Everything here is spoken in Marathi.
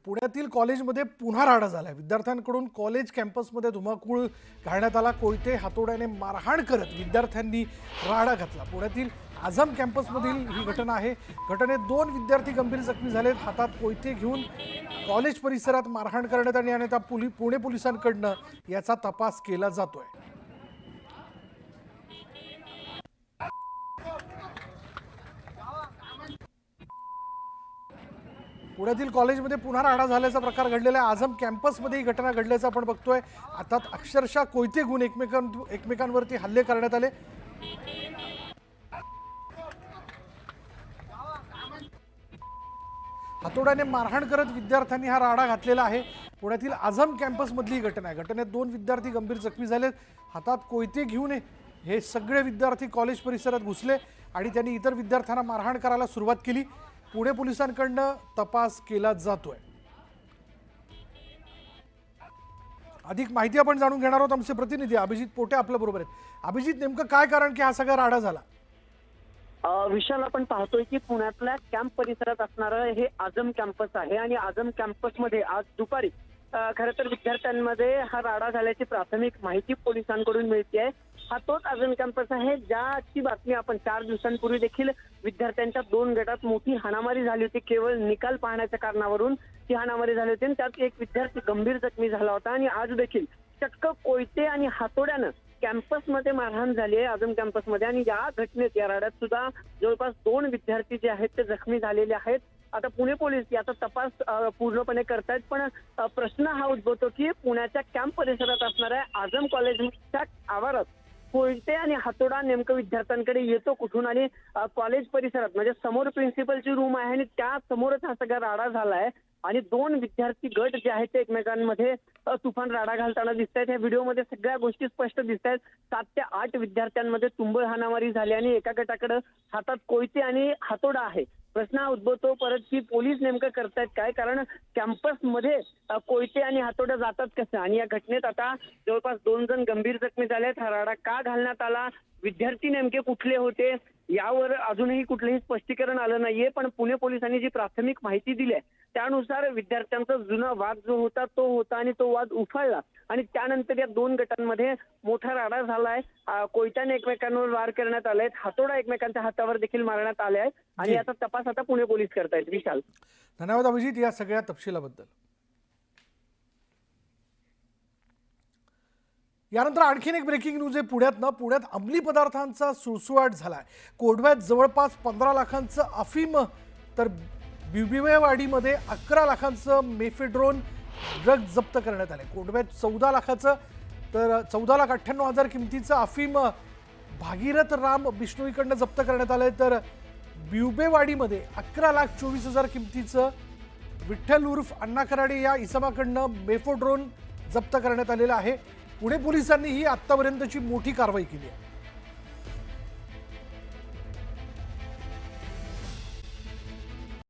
पुण्यातील कॉलेजमध्ये पुन्हा राडा झालाय। विद्यार्थ्यांकडून कॉलेज कॅम्पसमध्ये धुमाकूळ घालण्यात आला। कोयते हातोड्याने मारहाण करत विद्यार्थ्यांनी राडा घातला। पुण्यातील आझम कॅम्पसमधील ही घटना आहे। घटनेत 2 विद्यार्थी गंभीर जखमी झालेत। हातात कोयते घेऊन कॉलेज परिसरात मारहाण करण्यात आली आणि आता पुणे पोलिसांकडून याचा तपास केला जातोय। पुण्यातील कॉलेजमध्ये पुन्हा राडा झाल्याचा प्रकार घडलेला आहे। आझम कॅम्पसमध्ये ही घटना घडल्याचं आपण बघतोय। आता अक्षरशः कोयते घेऊन एकमेकांवरती हल्ले करण्यात आले। हातोड्याने मारहाण करत विद्यार्थ्यांनी हा राडा घातलेला आहे। पुण्यातील आझम कॅम्पसमधली घटना आहे। घटनेत 2 विद्यार्थी गंभीर जखमी झालेत। हातात कोयते घेऊन हे सगळे विद्यार्थी कॉलेज परिसरात घुसले आणि त्यांनी इतर विद्यार्थ्यांना मारहाण करायला सुरुवात केली। पुणे पोलिसांकडून तपास केला जातोय। अधिक माहिती आपण जाणून घेणार आहोत। आमचे प्रतिनिधी अभिजित पोटे आपल्या बरोबर आहेत। अभिजित, नेमकं काय कारण की हा सगळा राडा झाला? विशाल, आपण पाहतोय की पुण्यातल्या कॅम्प परिसरात असणारं हे आझम कॅम्पस आहे आणि आझम कॅम्पसमध्ये आज दुपारी खरं तर विद्यार्थ्यांमध्ये हा राडा झाल्याची प्राथमिक माहिती पोलिसांकडून मिळते आहे। हा तोच आझम कॅम्पस आहे ज्याची बातमी आपण 4 दिवसांपूर्वी देखील विद्यार्थ्यांच्या 2 गटात मोठी हाणामारी झाली होती। केवळ निकाल पाहण्याच्या कारणावरून ती हाणामारी झाली होती आणि त्यात एक विद्यार्थी गंभीर जखमी झाला होता आणि आज देखील चक्क कोयते आणि हातोड्यानं कॅम्पसमध्ये मारहाण झाली आहे आझम कॅम्पसमध्ये आणि या घटनेत या राड्यात सुद्धा जवळपास 2 विद्यार्थी जे आहेत ते जखमी झालेले आहेत। आता पुणे पोलीस याचा तपास पूर्णपणे करतायत, पण प्रश्न हा उद्भवतो की पुण्याच्या कॅम्प परिसरात असणाऱ्या आझम कॉलेजच्या आवारात कोयते आणि हातोडा नेमकं विद्यार्थ्यांकडे येतो कुठून आणि कॉलेज परिसरात म्हणजे समोर प्रिन्सिपलची रूम आहे आणि त्या समोरच हा सगळा राडा झालाय आणि 2 विद्यार्थी गट जे आहेत ते एकमेकांमध्ये तुफान राडा घालताना दिसत आहेत। या व्हिडिओमध्ये सगळ्या गोष्टी स्पष्ट दिसत आहेत। 7 ते 8 विद्यार्थ्यांमध्ये तुंबळ हाणामारी झाली आणि एका गटाकडे हातात कोयते आणि हातोडा आहे। प्रश्न हा उद्भवतो परत की पोलीस नेमकं करतायत काय, कारण कॅम्पसमध्ये कोयते आणि हातोडा जातात कसं आणि या घटनेत आता जवळपास 2 जण गंभीर जखमी झालेत। हा राडा का घालण्यात आला, विद्यार्थी नेमके कुठले होते यावर अजूनही कुठलेही स्पष्टीकरण आलं नाहीये, पण पुणे पोलिसांनी जी प्राथमिक माहिती दिली आहे त्यानुसार विद्यार्थ्यांचा जुना वाद जो होता तो होता आणि तो वाद उफाळला आणि त्यानंतर या 2 गटांमध्ये मोठा राडा झालाय। कोयत्याने एकमेकांवर वार करण्यात आले, हातोडा एकमेकांच्या हातावर देखील मारण्यात आले आहे आणि याचा तपास आता पुणे पोलीस करतायत। विशाल, धन्यवाद अभिजित या सगळ्या तपशिलाबद्दल। यानंतर आणखीन एक ब्रेकिंग न्यूज आहे पुण्यात अंमली पदार्थांचा सुळसुळाट झालाय। कोंढव्यात जवळपास 15 लाखांचं अफीम तर बिबिवेवाडीमध्ये 11 लाखांचं मेफेड्रोन ड्रग जप्त करण्यात आले। कोंढव्यात 14 लाखाचं तर 14,98,000 किमतीचं अफीम भागीरथ राम बिष्णोईकडनं जप्त करण्यात आलंय, तर बिवबेवाडीमध्ये 11,24,000 किमतीचं विठ्ठल उर्फ अण्णा कराडे या इसमाकडनं मेफेड्रोन जप्त करण्यात आलेलं आहे। पुणे पोलिसांनी ही आतापर्यंतची मोठी कारवाई केली आहे।